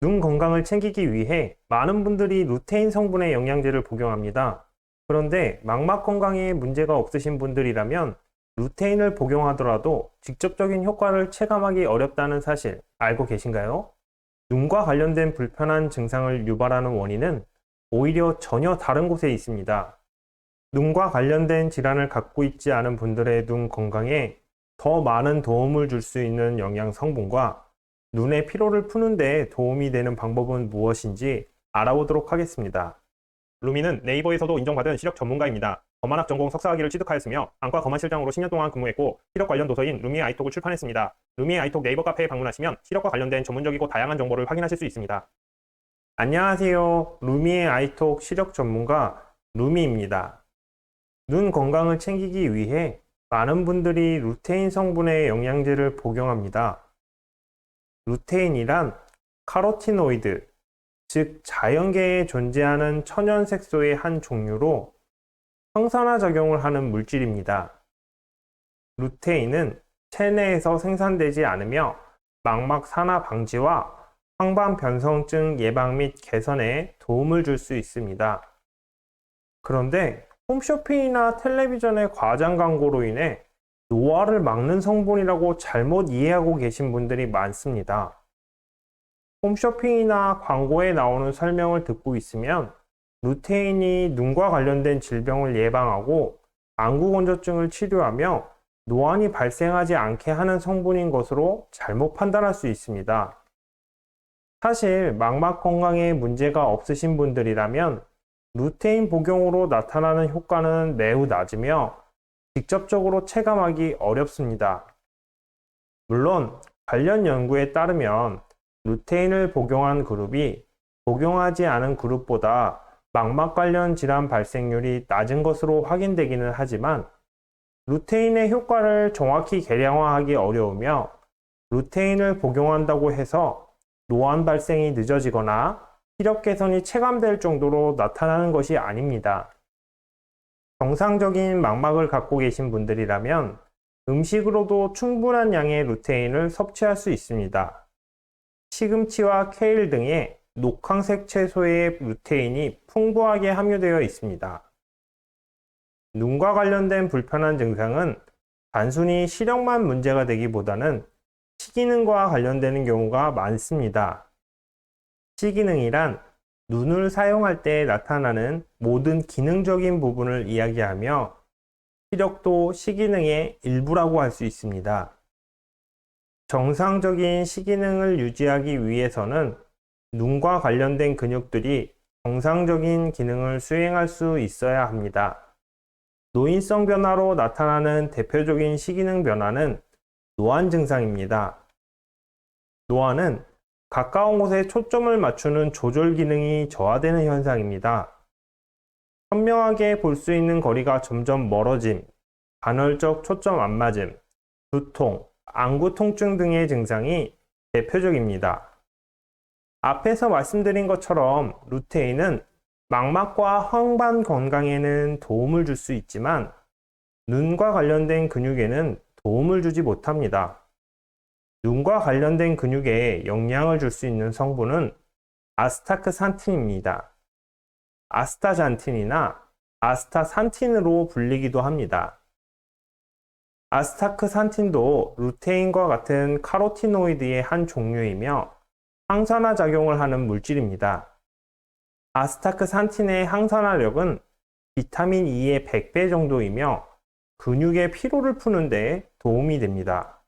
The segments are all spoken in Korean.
눈 건강을 챙기기 위해 많은 분들이 루테인 성분의 영양제를 복용합니다. 그런데 망막 건강에 문제가 없으신 분들이라면 루테인을 복용하더라도 직접적인 효과를 체감하기 어렵다는 사실 알고 계신가요? 눈과 관련된 불편한 증상을 유발하는 원인은 오히려 전혀 다른 곳에 있습니다. 눈과 관련된 질환을 갖고 있지 않은 분들의 눈 건강에 더 많은 도움을 줄 수 있는 영양 성분과 눈의 피로를 푸는 데 도움이 되는 방법은 무엇인지 알아보도록 하겠습니다. 루미는 네이버에서도 인정받은 시력 전문가입니다. 검안학 전공 석사학위를 취득하였으며 안과 검안실장으로 10년 동안 근무했고 시력 관련 도서인 루미의 아이톡을 출판했습니다. 루미의 아이톡 네이버 카페에 방문하시면 시력과 관련된 전문적이고 다양한 정보를 확인하실 수 있습니다. 안녕하세요. 루미의 아이톡 시력 전문가 루미입니다. 눈 건강을 챙기기 위해 많은 분들이 루테인 성분의 영양제를 복용합니다. 루테인이란 카로티노이드, 즉 자연계에 존재하는 천연색소의 한 종류로 항산화 작용을 하는 물질입니다. 루테인은 체내에서 생산되지 않으며 망막 산화 방지와 황반 변성증 예방 및 개선에 도움을 줄 수 있습니다. 그런데 홈쇼핑이나 텔레비전의 과장 광고로 인해 노화를 막는 성분이라고 잘못 이해하고 계신 분들이 많습니다. 홈쇼핑이나 광고에 나오는 설명을 듣고 있으면 루테인이 눈과 관련된 질병을 예방하고 안구건조증을 치료하며 노안이 발생하지 않게 하는 성분인 것으로 잘못 판단할 수 있습니다. 사실 망막 건강에 문제가 없으신 분들이라면 루테인 복용으로 나타나는 효과는 매우 낮으며 직접적으로 체감하기 어렵습니다. 물론 관련 연구에 따르면 루테인을 복용한 그룹이 복용하지 않은 그룹보다 망막 관련 질환 발생률이 낮은 것으로 확인되기는 하지만 루테인의 효과를 정확히 계량화하기 어려우며 루테인을 복용한다고 해서 노안 발생이 늦어지거나 시력 개선이 체감될 정도로 나타나는 것이 아닙니다. 정상적인 망막을 갖고 계신 분들이라면 음식으로도 충분한 양의 루테인을 섭취할 수 있습니다. 시금치와 케일 등의 녹황색 채소에 루테인이 풍부하게 함유되어 있습니다. 눈과 관련된 불편한 증상은 단순히 시력만 문제가 되기보다는 시기능과 관련되는 경우가 많습니다. 시기능이란 눈을 사용할 때 나타나는 모든 기능적인 부분을 이야기하며 시력도 시기능의 일부라고 할 수 있습니다. 정상적인 시기능을 유지하기 위해서는 눈과 관련된 근육들이 정상적인 기능을 수행할 수 있어야 합니다. 노인성 변화로 나타나는 대표적인 시기능 변화는 노안 증상입니다. 노안은 가까운 곳에 초점을 맞추는 조절 기능이 저하되는 현상입니다. 선명하게 볼 수 있는 거리가 점점 멀어짐, 간헐적 초점 안 맞음, 두통, 안구 통증 등의 증상이 대표적입니다. 앞에서 말씀드린 것처럼 루테인은 망막과 황반 건강에는 도움을 줄 수 있지만 눈과 관련된 근육에는 도움을 주지 못합니다. 눈과 관련된 근육에 영향을 줄 수 있는 성분은 아스타크산틴입니다. 아스타잔틴이나 아스타산틴으로 불리기도 합니다. 아스타크산틴도 루테인과 같은 카로티노이드의 한 종류이며 항산화 작용을 하는 물질입니다. 아스타크산틴의 항산화력은 비타민 E의 100배 정도이며 근육의 피로를 푸는 데 도움이 됩니다.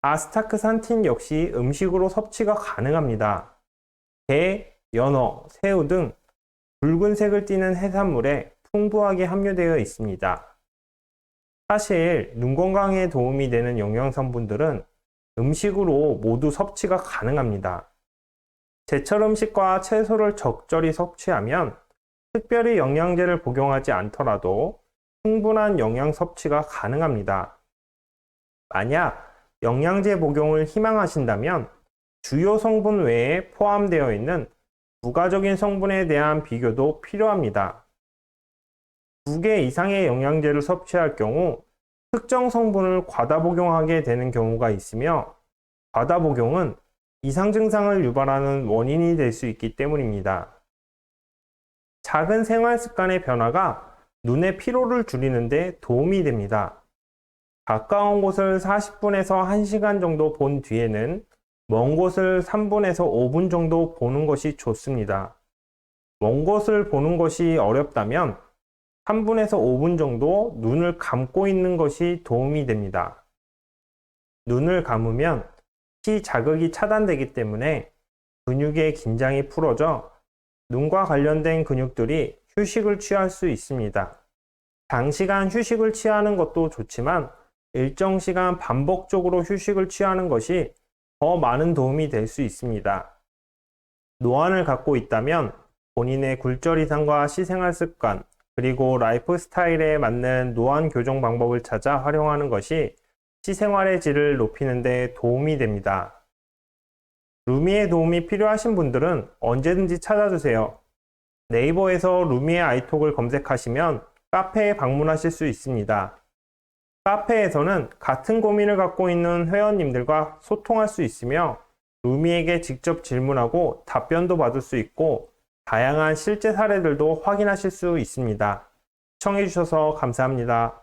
아스타크산틴 역시 음식으로 섭취가 가능합니다. 게, 연어, 새우 등 붉은색을 띠는 해산물에 풍부하게 함유되어 있습니다. 사실 눈 건강에 도움이 되는 영양성분들은 음식으로 모두 섭취가 가능합니다. 제철 음식과 채소를 적절히 섭취하면 특별히 영양제를 복용하지 않더라도 충분한 영양 섭취가 가능합니다. 만약 영양제 복용을 희망하신다면 주요 성분 외에 포함되어 있는 부가적인 성분에 대한 비교도 필요합니다. 2개 이상의 영양제를 섭취할 경우 특정 성분을 과다 복용하게 되는 경우가 있으며 과다 복용은 이상 증상을 유발하는 원인이 될 수 있기 때문입니다. 작은 생활 습관의 변화가 눈의 피로를 줄이는 데 도움이 됩니다. 가까운 곳을 40분에서 1시간 정도 본 뒤에는 먼 곳을 3분에서 5분 정도 보는 것이 좋습니다. 먼 곳을 보는 것이 어렵다면 3분에서 5분 정도 눈을 감고 있는 것이 도움이 됩니다. 눈을 감으면 피 자극이 차단되기 때문에 근육의 긴장이 풀어져 눈과 관련된 근육들이 휴식을 취할 수 있습니다. 장시간 휴식을 취하는 것도 좋지만 일정 시간 반복적으로 휴식을 취하는 것이 더 많은 도움이 될 수 있습니다. 노안을 갖고 있다면 본인의 굴절 이상과 시생활 습관, 그리고 라이프 스타일에 맞는 노안 교정 방법을 찾아 활용하는 것이 시생활의 질을 높이는 데 도움이 됩니다. 루미의 도움이 필요하신 분들은 언제든지 찾아주세요. 네이버에서 루미의 아이톡을 검색하시면 카페에 방문하실 수 있습니다. 카페에서는 같은 고민을 갖고 있는 회원님들과 소통할 수 있으며 루미에게 직접 질문하고 답변도 받을 수 있고 다양한 실제 사례들도 확인하실 수 있습니다. 시청해주셔서 감사합니다.